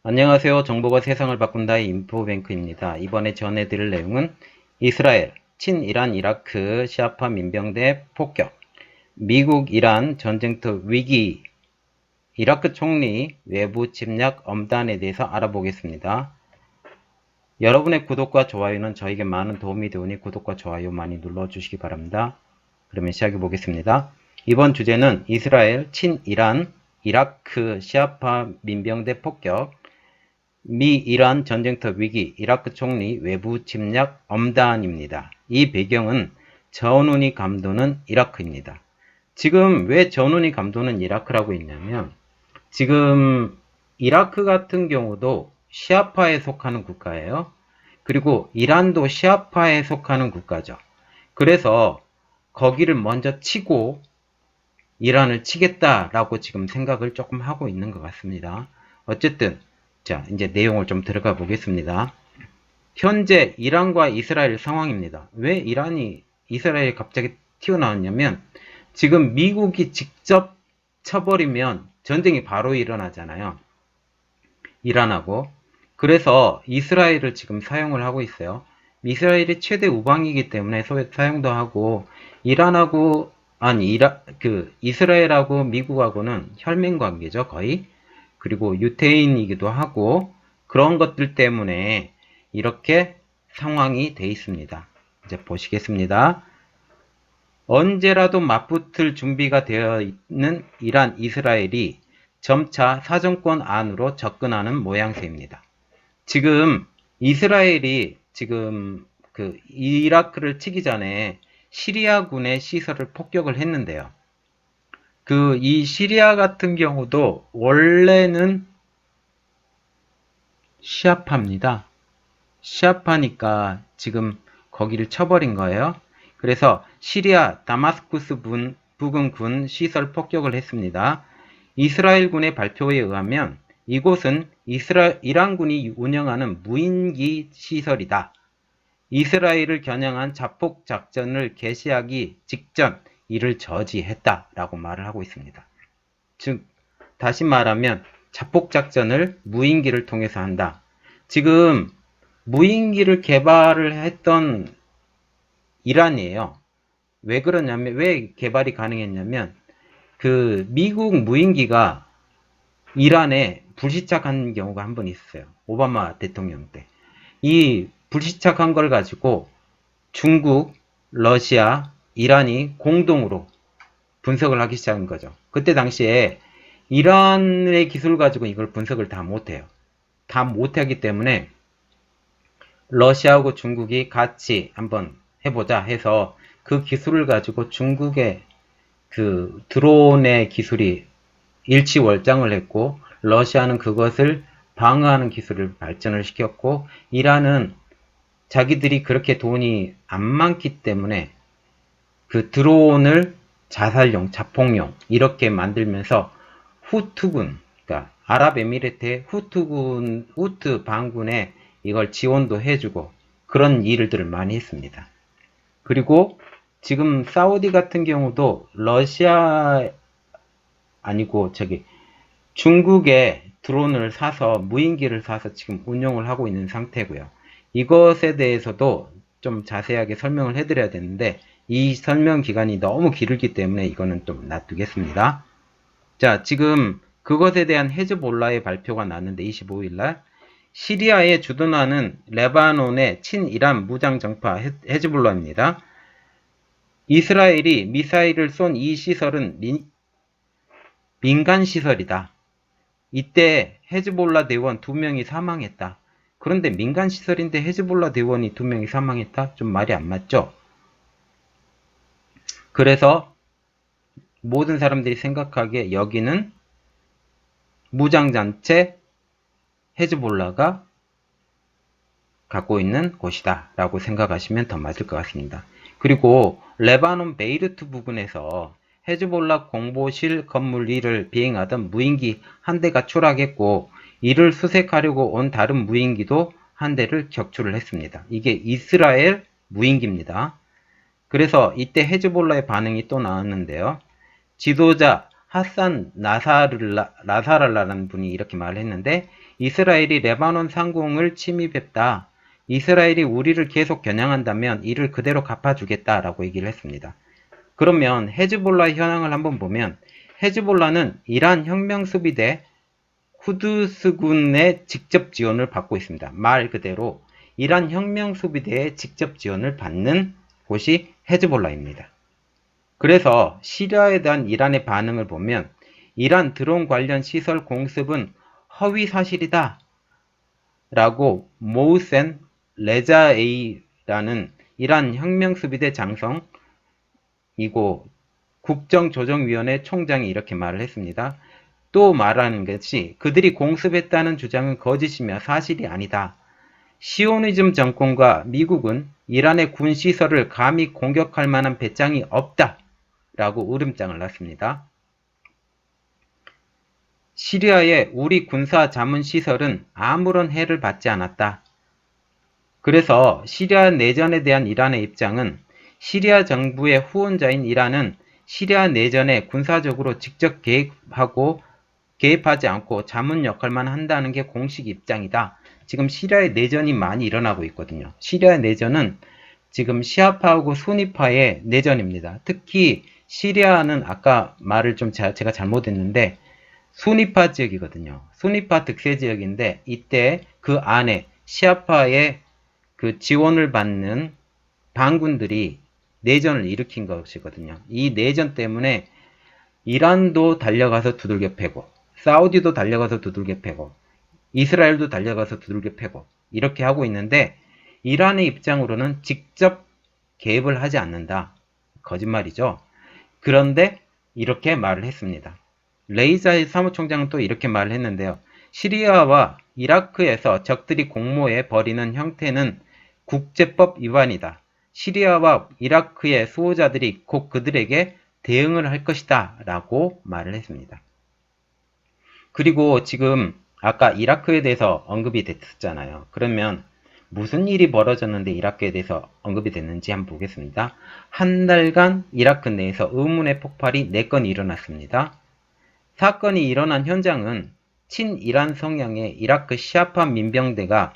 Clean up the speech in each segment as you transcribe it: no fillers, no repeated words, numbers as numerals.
안녕하세요. 정보가 세상을 바꾼다의 인포뱅크입니다. 이번에 전해드릴 내용은 이스라엘, 친이란 이라크 시아파 민병대 폭격, 미국 이란 전쟁터 위기, 이라크 총리 외부 침략 엄단에 대해서 알아보겠습니다. 여러분의 구독과 좋아요는 저에게 많은 도움이 되오니 구독과 좋아요 많이 눌러주시기 바랍니다. 그러면 시작해 보겠습니다. 이번 주제는 이스라엘, 친이란, 이라크 시아파 민병대 폭격, 미 이란 전쟁터 위기, 이라크 총리 외부 침략 엄단입니다. 이 배경은 전운이 감도는 이라크입니다. 지금 왜 전운이 감도는 이라크라고 했냐면 지금 이라크 같은 경우도 시아파에 속하는 국가예요. 그리고 이란도 시아파에 속하는 국가죠. 그래서 거기를 먼저 치고 이란을 치겠다라고 지금 생각을 조금 하고 있는 것 같습니다. 어쨌든 자, 이제 내용을 좀 들어가 보겠습니다. 현재 이란과 이스라엘 상황입니다. 왜 이란이 이스라엘이 갑자기 튀어나왔냐면 지금 미국이 직접 쳐버리면 전쟁이 바로 일어나잖아요. 이란하고. 그래서 이스라엘을 지금 사용을 하고 있어요. 이스라엘이 최대 우방이기 때문에 사용도 하고 이란하고 이스라엘하고 미국하고는 혈맹 관계죠, 거의. 그리고 유태인이기도 하고 그런 것들 때문에 이렇게 상황이 돼 있습니다. 이제 보시겠습니다. 언제라도 맞붙을 준비가 되어 있는 이란, 이스라엘이 점차 사정권 안으로 접근하는 모양새입니다. 지금 이스라엘이 지금 이라크를 치기 전에 시리아군의 시설을 폭격을 했는데요. 이 시리아 같은 경우도 원래는 시아파입니다. 시아파니까 지금 거기를 쳐버린 거예요. 그래서 시리아 다마스쿠스 부근 군 시설 폭격을 했습니다. 이스라엘군의 발표에 의하면 이곳은 이란군이 운영하는 무인기 시설이다. 이스라엘을 겨냥한 자폭 작전을 개시하기 직전 이를 저지했다라고 말을 하고 있습니다. 즉 다시 말하면 자폭 작전을 무인기를 통해서 한다. 지금 무인기를 개발을 했던 이란이에요. 왜 그러냐면 왜 개발이 가능했냐면 미국 무인기가 이란에 불시착한 경우가 한 번 있었어요. 오바마 대통령 때. 이 불시착한 걸 가지고 중국, 러시아, 이란이 공동으로 분석을 하기 시작한 거죠. 그때 당시에 이란의 기술을 가지고 이걸 분석을 다 못해요. 다 못하기 때문에 러시아하고 중국이 같이 한번 해보자 해서 그 기술을 가지고 중국의 드론의 기술이 일치월장을 했고 러시아는 그것을 방어하는 기술을 발전을 시켰고 이란은 자기들이 그렇게 돈이 안 많기 때문에 그 드론을 자살용, 자폭용 이렇게 만들면서 후투군, 그러니까 아랍에미리트의 후트 반군에 이걸 지원도 해주고 그런 일들을 많이 했습니다. 그리고 지금 사우디 같은 경우도 러시아 아니고 중국의 드론을 사서 무인기를 사서 지금 운용을 하고 있는 상태고요. 이것에 대해서도 좀 자세하게 설명을 해드려야 되는데 이 설명 기간이 너무 길기 때문에 이거는 좀 놔두겠습니다. 자, 지금 그것에 대한 헤즈볼라의 발표가 났는데 25일날 시리아에 주둔하는 레바논의 친이란 무장정파 헤즈볼라입니다. 이스라엘이 미사일을 쏜 이 시설은 민간시설이다. 이때 헤즈볼라 대원 2명이 사망했다. 그런데 민간시설인데 헤즈볼라 대원이 2명이 사망했다? 좀 말이 안 맞죠? 그래서 모든 사람들이 생각하기에 여기는 무장단체 헤즈볼라가 갖고 있는 곳이다 라고 생각하시면 더 맞을 것 같습니다. 그리고 레바논 베이루트 부근에서 헤즈볼라 공보실 건물 위를 비행하던 무인기 한 대가 추락했고 이를 수색하려고 온 다른 무인기도 한 대를 격추를 했습니다. 이게 이스라엘 무인기입니다. 그래서 이때 헤즈볼라의 반응이 또 나왔는데요. 지도자 하산 나사랄라라는 분이 이렇게 말을 했는데 이스라엘이 레바논 상공을 침입했다. 이스라엘이 우리를 계속 겨냥한다면 이를 그대로 갚아주겠다라고 얘기를 했습니다. 그러면 헤즈볼라의 현황을 한번 보면 헤즈볼라는 이란 혁명수비대 쿠드스군의 직접 지원을 받고 있습니다. 말 그대로 이란 혁명수비대의 직접 지원을 받는 곳이 헤즈볼라입니다. 그래서 시리아에 대한 이란의 반응을 보면 이란 드론 관련 시설 공습은 허위 사실이다 라고 모우센 레자에이라는 이란 혁명수비대 장성이고 국정조정위원회 총장이 이렇게 말을 했습니다. 또 말하는 것이 그들이 공습했다는 주장은 거짓이며 사실이 아니다. 시오니즘 정권과 미국은 이란의 군시설을 감히 공격할 만한 배짱이 없다 라고 으름장을 놨습니다. 시리아의 우리 군사 자문시설은 아무런 해를 받지 않았다. 그래서 시리아 내전에 대한 이란의 입장은 시리아 정부의 후원자인 이란은 시리아 내전에 군사적으로 직접 개입하지 않고 자문 역할만 한다는 게 공식 입장이다. 지금 시리아의 내전이 많이 일어나고 있거든요. 시리아의 내전은 지금 시아파하고 수니파의 내전입니다. 특히 시리아는 아까 말을 좀 제가 잘못했는데 수니파 지역이거든요. 수니파 득세 지역인데 이때 그 안에 시아파의 그 지원을 받는 반군들이 내전을 일으킨 것이거든요. 이 내전 때문에 이란도 달려가서 두들겨 패고 사우디도 달려가서 두들겨 패고 이스라엘도 달려가서 두들겨 패고 이렇게 하고 있는데 이란의 입장으로는 직접 개입을 하지 않는다. 거짓말이죠. 그런데 이렇게 말을 했습니다. 레이자의 사무총장은 또 이렇게 말을 했는데요. 시리아와 이라크에서 적들이 공모해 벌이는 형태는 국제법 위반이다. 시리아와 이라크의 수호자들이 곧 그들에게 대응을 할 것이다 라고 말을 했습니다. 그리고 지금 아까 이라크에 대해서 언급이 됐었잖아요. 그러면 무슨 일이 벌어졌는데 이라크에 대해서 언급이 됐는지 한번 보겠습니다. 한 달간 이라크 내에서 의문의 폭발이 4건 일어났습니다. 사건이 일어난 현장은 친이란 성향의 이라크 시아파 민병대가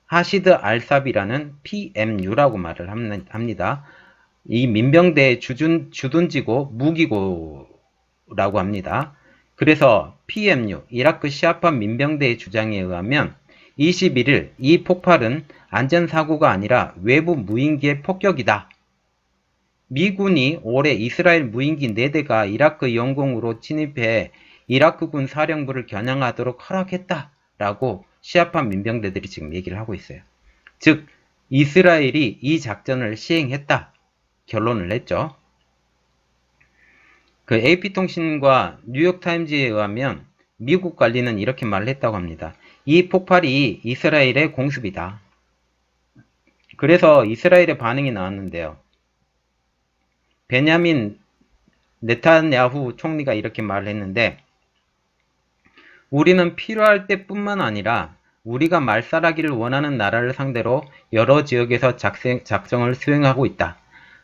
하시드 알사비라는 PMU라고 말을 합니다. 이 민병대의 주둔지고 무기고라고 합니다. 그래서 PMU, 이라크 시아파 민병대의 주장에 의하면 21일 이 폭발은 안전사고가 아니라 외부 무인기의 폭격이다. 미군이 올해 이스라엘 무인기 4대가 이라크 영공으로 침입해 이라크군 사령부를 겨냥하도록 허락했다라고 시아파 민병대들이 지금 얘기를 하고 있어요. 즉 이스라엘이 이 작전을 시행했다. 결론을 냈죠. 그 AP통신과 뉴욕타임즈에 의하면 미국 관리는 이렇게 말을 했다고 합니다. 이 폭발이 이스라엘의 공습이다. 그래서 이스라엘의 반응이 나왔는데요. 베냐민 네타냐후 총리가 이렇게 말을 했는데 우리는 필요할 때뿐만 아니라 우리가 말살하기를 원하는 나라를 상대로 여러 지역에서 작정을 수행하고 있다.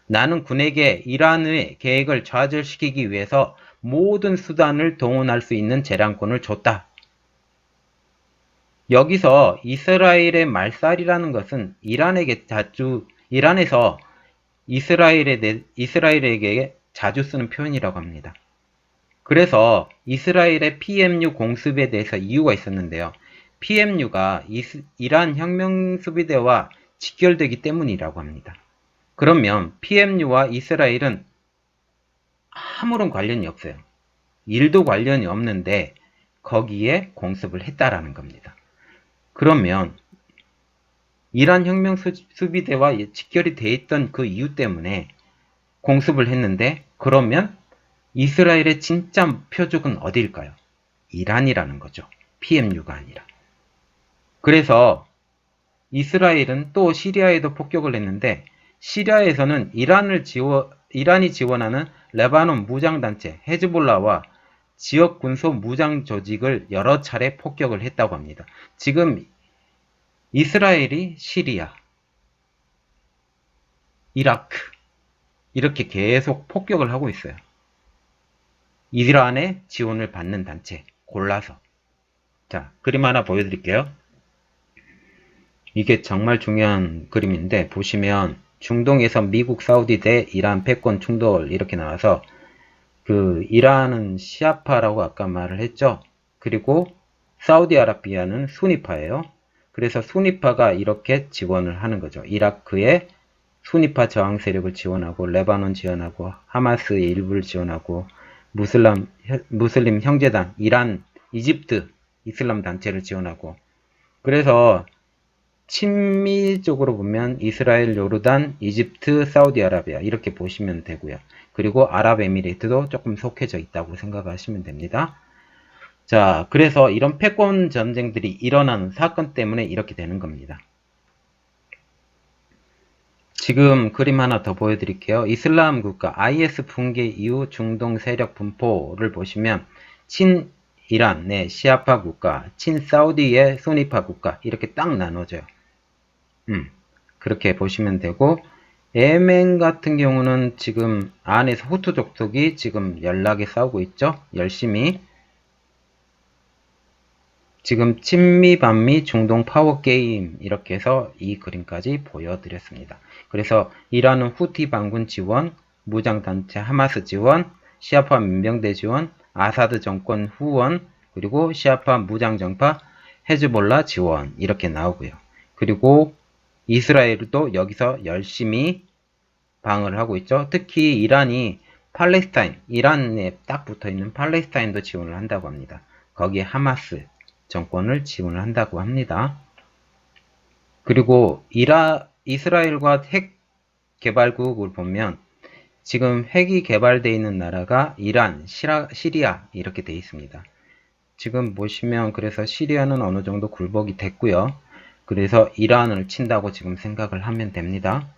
나는 군에게 이란의 계획을 좌절시키기 위해서 모든 수단을 동원할 수 있는 재량권을 줬다. 여기서 이스라엘의 말살이라는 것은 이란에서 이스라엘에게 자주 쓰는 표현이라고 합니다. 그래서 이스라엘의 PMU 공습에 대해서 이유가 있었는데요. PMU가 이란 혁명수비대와 직결되기 때문이라고 합니다. 그러면 PMU와 이스라엘은 아무런 관련이 없어요. 일도 관련이 없는데 거기에 공습을 했다라는 겁니다. 그러면 이란 혁명수비대와 직결이 돼 있던 그 이유 때문에 공습을 했는데 그러면 이스라엘의 진짜 표적은 어디일까요? 이란이라는 거죠. PMU가 아니라. 그래서 이스라엘은 또 시리아에도 폭격을 했는데 시리아에서는 이란이 지원하는 레바논 무장단체 헤즈볼라와 지역 군소 무장 조직을 여러 차례 폭격을 했다고 합니다. 지금 이스라엘이 시리아, 이라크 이렇게 계속 폭격을 하고 있어요. 이란의 지원을 받는 단체 골라서. 자, 그림 하나 보여드릴게요. 이게 정말 중요한 그림인데 보시면 중동에서 미국, 사우디 대 이란 패권 충돌 이렇게 나와서 그 이란은 시아파라고 아까 말을 했죠. 그리고 사우디아라비아는 수니파예요. 그래서 수니파가 이렇게 지원을 하는 거죠. 이라크에 수니파 저항 세력을 지원하고 레바논 지원하고 하마스의 일부를 지원하고 무슬림 형제단, 이란, 이집트 이슬람 단체를 지원하고 그래서 친미적으로 보면 이스라엘, 요르단, 이집트, 사우디아라비아 이렇게 보시면 되고요. 그리고 아랍에미레이트도 조금 속해져 있다고 생각하시면 됩니다. 자, 그래서 이런 패권 전쟁들이 일어나는 사건 때문에 이렇게 되는 겁니다. 지금 그림 하나 더 보여드릴게요. 이슬람 국가 IS 붕괴 이후 중동 세력 분포를 보시면 친이란의 시아파 국가, 친사우디의 수니파 국가 이렇게 딱 나눠져요. 그렇게 보시면 되고 예멘 같은 경우는 지금 안에서 후투 족속이 지금 연락에 싸우고 있죠. 열심히 지금 친미 반미 중동 파워 게임 이렇게 해서 이 그림까지 보여드렸습니다. 그래서 이란은 후티 반군 지원, 무장단체 하마스 지원, 시아파 민병대 지원, 아사드 정권 후원, 그리고 시아파 무장정파 헤즈볼라 지원 이렇게 나오고요. 그리고 이스라엘도 여기서 열심히 방어를 하고 있죠. 특히 이란이 팔레스타인, 이란에 딱 붙어있는 팔레스타인도 지원을 한다고 합니다. 거기에 하마스 정권을 지원을 한다고 합니다. 그리고 이스라엘과 핵 개발국을 보면 지금 핵이 개발되어 있는 나라가 이란, 시리아 이렇게 되어 있습니다. 지금 보시면 그래서 시리아는 어느 정도 굴복이 됐고요. 그래서 이란을 친다고 지금 생각을 하면 됩니다.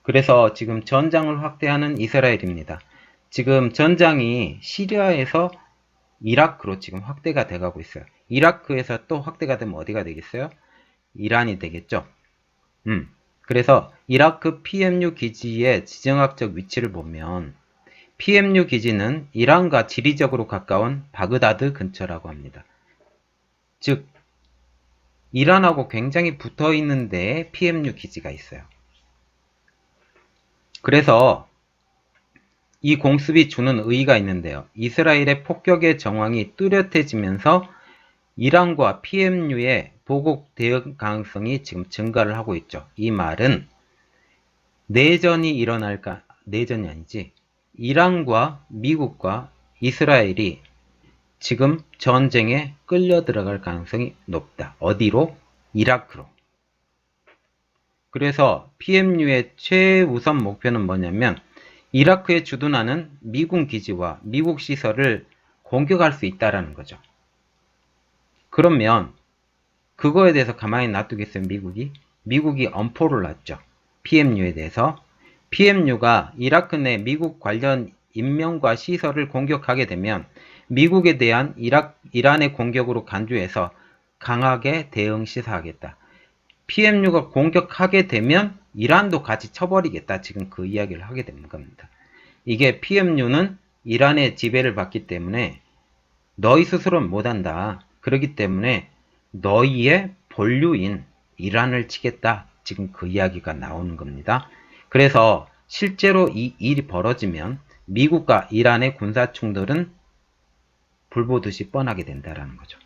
그래서 지금 전장을 확대하는 이스라엘입니다. 지금 전장이 시리아에서 이라크로 지금 확대가 돼가고 있어요. 이라크에서 또 확대가 되면 어디가 되겠어요? 이란이 되겠죠. 그래서 이라크 PMU 기지의 지정학적 위치를 보면 PMU 기지는 이란과 지리적으로 가까운 바그다드 근처라고 합니다. 즉 이란하고 굉장히 붙어 있는 데에 PMU 기지가 있어요. 그래서 이 공습이 주는 의의가 있는데요. 이스라엘의 폭격의 정황이 뚜렷해지면서 이란과 PMU의 보복 대응 가능성이 지금 증가를 하고 있죠. 이 말은 내전이 일어날까? 내전이 아니지. 이란과 미국과 이스라엘이 지금 전쟁에 끌려 들어갈 가능성이 높다. 어디로? 이라크로. 그래서 PMU의 최우선 목표는 뭐냐면 이라크에 주둔하는 미군 기지와 미국 시설을 공격할 수 있다라는 거죠. 그러면 그거에 대해서 가만히 놔두겠어요, 미국이? 미국이 엄포를 놨죠. PMU에 대해서. PMU가 이라크 내 미국 관련 인명과 시설을 공격하게 되면 미국에 대한 이란의 공격으로 간주해서 강하게 대응 시사하겠다. PMU가 공격하게 되면 이란도 같이 쳐버리겠다. 지금 그 이야기를 하게 되는 겁니다. 이게 PMU는 이란의 지배를 받기 때문에 너희 스스로는 못한다. 그렇기 때문에 너희의 본류인 이란을 치겠다. 지금 그 이야기가 나오는 겁니다. 그래서 실제로 이 일이 벌어지면 미국과 이란의 군사 충돌은 불보듯이 뻔하게 된다는 거죠.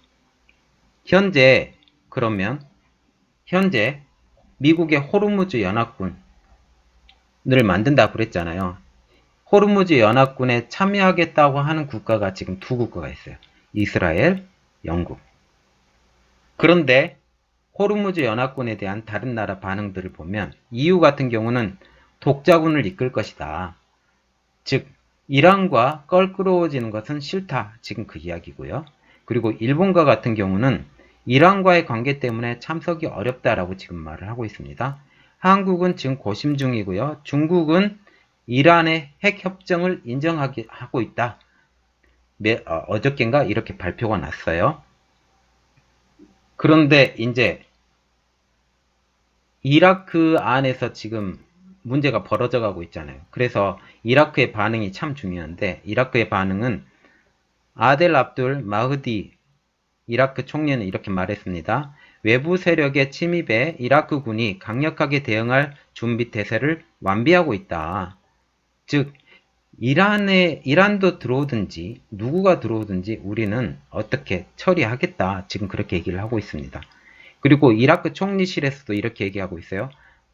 현재 미국의 호르무즈 연합군을 만든다고 그랬잖아요. 호르무즈 연합군에 참여하겠다고 하는 국가가 지금 두 국가가 있어요. 이스라엘, 영국. 그런데 호르무즈 연합군에 대한 다른 나라 반응들을 보면 EU 같은 경우는 독자군을 이끌 것이다. 즉 이란과 껄끄러워지는 것은 싫다. 지금 그 이야기고요. 그리고 일본과 같은 경우는 이란과의 관계 때문에 참석이 어렵다라고 지금 말을 하고 있습니다. 한국은 지금 고심 중이고요. 중국은 이란의 핵협정을 인정하고 있다. 어저께인가 이렇게 발표가 났어요. 그런데 이제 이라크 안에서 지금 문제가 벌어져 가고 있잖아요. 그래서 이라크의 반응이 참 중요한데 이라크의 반응은 아델 압둘 마흐디 이라크 총리는 이렇게 말했습니다. 외부 세력의 침입에 이라크 군이 강력하게 대응할 준비 태세를 완비하고 있다. 즉, 이란도 들어오든지 누구가 들어오든지 우리는 어떻게 처리하겠다. 지금 그렇게 얘기를 하고 있습니다. 그리고 이라크 총리실에서도 이렇게 얘기하고 있어요.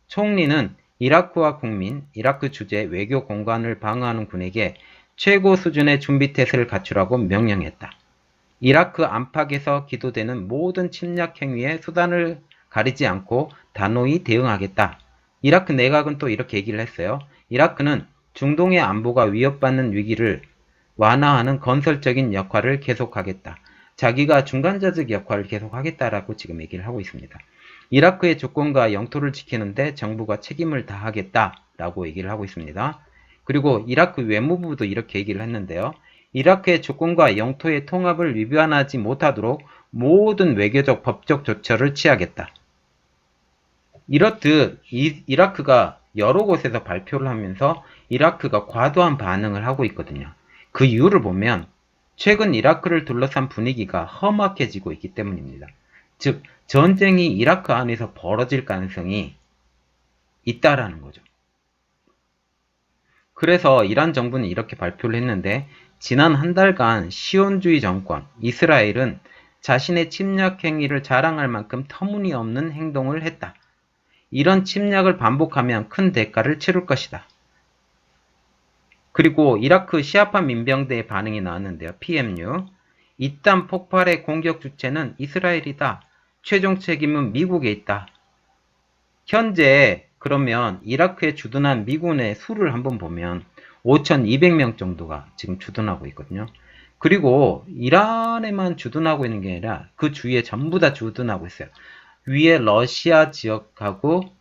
총리는 이라크와 국민, 이라크 주재, 외교 공간을 방어하는 군에게 최고 수준의 준비 태세를 갖추라고 명령했다. 이라크 안팎에서 기도되는 모든 침략 행위에 수단을 가리지 않고 단호히 대응하겠다. 이라크 내각은 또 이렇게 얘기를 했어요. 이라크는 중동의 안보가 위협받는 위기를 완화하는 건설적인 역할을 계속하겠다. 자기가 중간자적 역할을 계속하겠다라고 지금 얘기를 하고 있습니다. 이라크의 주권과 영토를 지키는데 정부가 책임을 다하겠다라고 얘기를 하고 있습니다. 그리고 이라크 외무부도 이렇게 얘기를 했는데요. 이라크의 주권과 영토의 통합을 위반하지 못하도록 모든 외교적 법적 조처를 취하겠다. 이렇듯 이라크가 여러 곳에서 발표를 하면서 이라크가 과도한 반응을 하고 있거든요. 그 이유를 보면 최근 이라크를 둘러싼 분위기가 험악해지고 있기 때문입니다. 즉, 전쟁이 이라크 안에서 벌어질 가능성이 있다라는 거죠. 그래서 이란 정부는 이렇게 발표를 했는데 지난 한 달간 시온주의 정권 이스라엘은 자신의 침략 행위를 자랑할 만큼 터무니없는 행동을 했다. 이런 침략을 반복하면 큰 대가를 치를 것이다. 그리고 이라크 시아파 민병대의 반응이 나왔는데요. PMU. 이딴 폭발의 공격 주체는 이스라엘이다. 최종 책임은 미국에 있다. 현재 그러면 이라크에 주둔한 미군의 수를 한번 보면 5,200명 정도가 지금 주둔하고 있거든요. 그리고 이란에만 주둔하고 있는 게 아니라 그 주위에 전부 다 주둔하고 있어요. 위에 러시아 지역하고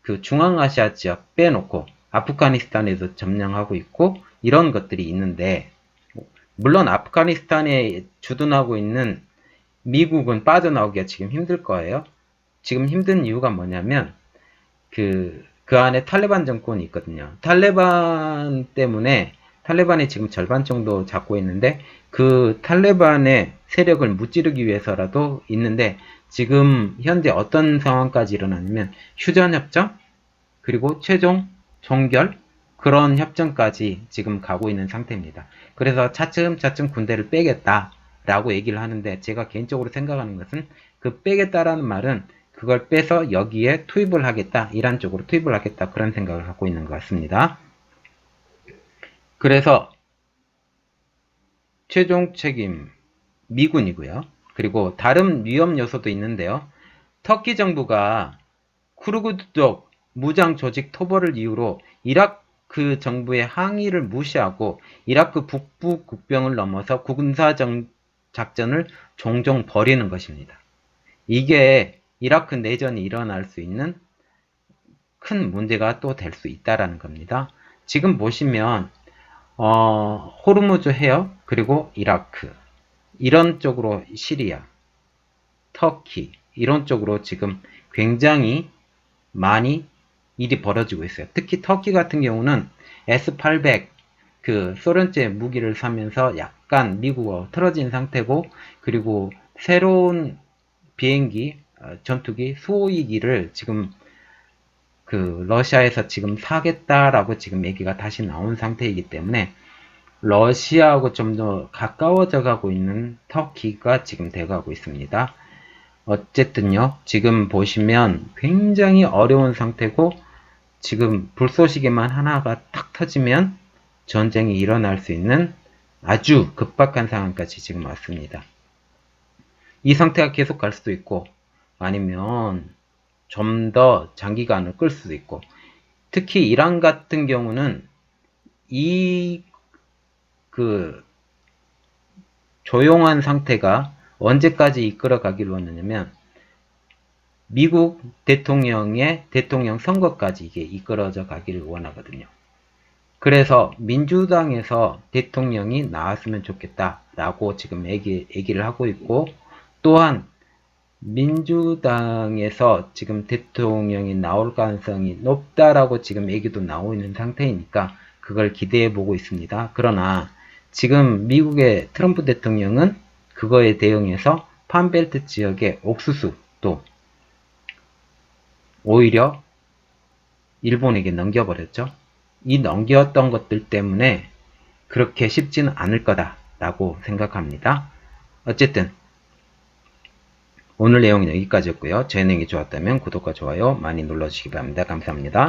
그 중앙아시아 지역 빼놓고 아프가니스탄에도 점령하고 있고 이런 것들이 있는데 물론 아프가니스탄에 주둔하고 있는 미국은 빠져나오기가 지금 힘들 거예요. 지금 힘든 이유가 뭐냐면 그 안에 탈레반 정권이 있거든요. 탈레반 때문에 탈레반이 지금 절반 정도 잡고 있는데 그 탈레반의 세력을 무찌르기 위해서라도 있는데 지금 현재 어떤 상황까지 일어나냐면 휴전협정 그리고 최종 종결 그런 협정까지 지금 가고 있는 상태입니다. 그래서 차츰차츰 군대를 빼겠다라고 얘기를 하는데 제가 개인적으로 생각하는 것은 그 빼겠다라는 말은 그걸 빼서 여기에 투입을 하겠다, 이란 쪽으로 투입을 하겠다 그런 생각을 갖고 있는 것 같습니다. 그래서 최종 책임 미군이고요. 그리고 다른 위험 요소도 있는데요. 터키 정부가 쿠르드족 무장 조직 토벌을 이유로 이라크 정부의 항의를 무시하고 이라크 북부 국병을 넘어서 군사 작전을 종종 벌이는 것입니다. 이게 이라크 내전이 일어날 수 있는 큰 문제가 또 될 수 있다라는 겁니다. 지금 보시면 호르무즈 해협 그리고 이라크 이런 쪽으로 시리아, 터키 이런 쪽으로 지금 굉장히 많이 일이 벌어지고 있어요. 특히 터키 같은 경우는 S-800 그 소련제 무기를 사면서 약간 미국어 틀어진 상태고 그리고 새로운 비행기, 전투기, 수호이기를 지금 그 러시아에서 지금 사겠다라고 지금 얘기가 다시 나온 상태이기 때문에 러시아하고 좀 더 가까워져 가고 있는 터키가 지금 돼가고 있습니다. 어쨌든요, 지금 보시면 굉장히 어려운 상태고 지금 불쏘시개만 하나가 탁 터지면 전쟁이 일어날 수 있는 아주 급박한 상황까지 지금 왔습니다. 이 상태가 계속 갈 수도 있고 아니면 좀 더 장기간을 끌 수도 있고 특히 이란 같은 경우는 이 그 조용한 상태가 언제까지 이끌어 가기를 원하냐면 미국 대통령의 대통령 선거까지 이게 이끌어져 가기를 원하거든요. 그래서 민주당에서 대통령이 나왔으면 좋겠다라고 지금 얘기를 하고 있고 또한 민주당에서 지금 대통령이 나올 가능성이 높다라고 지금 얘기도 나오고 있는 상태이니까 그걸 기대해 보고 있습니다. 그러나 지금 미국의 트럼프 대통령은 그거에 대응해서 판벨트 지역의 옥수수도 오히려 일본에게 넘겨버렸죠. 이 넘겼던 것들 때문에 그렇게 쉽지는 않을 거다라고 생각합니다. 어쨌든 오늘 내용은 여기까지였고요. 제 내용이 좋았다면 구독과 좋아요 많이 눌러주시기 바랍니다. 감사합니다.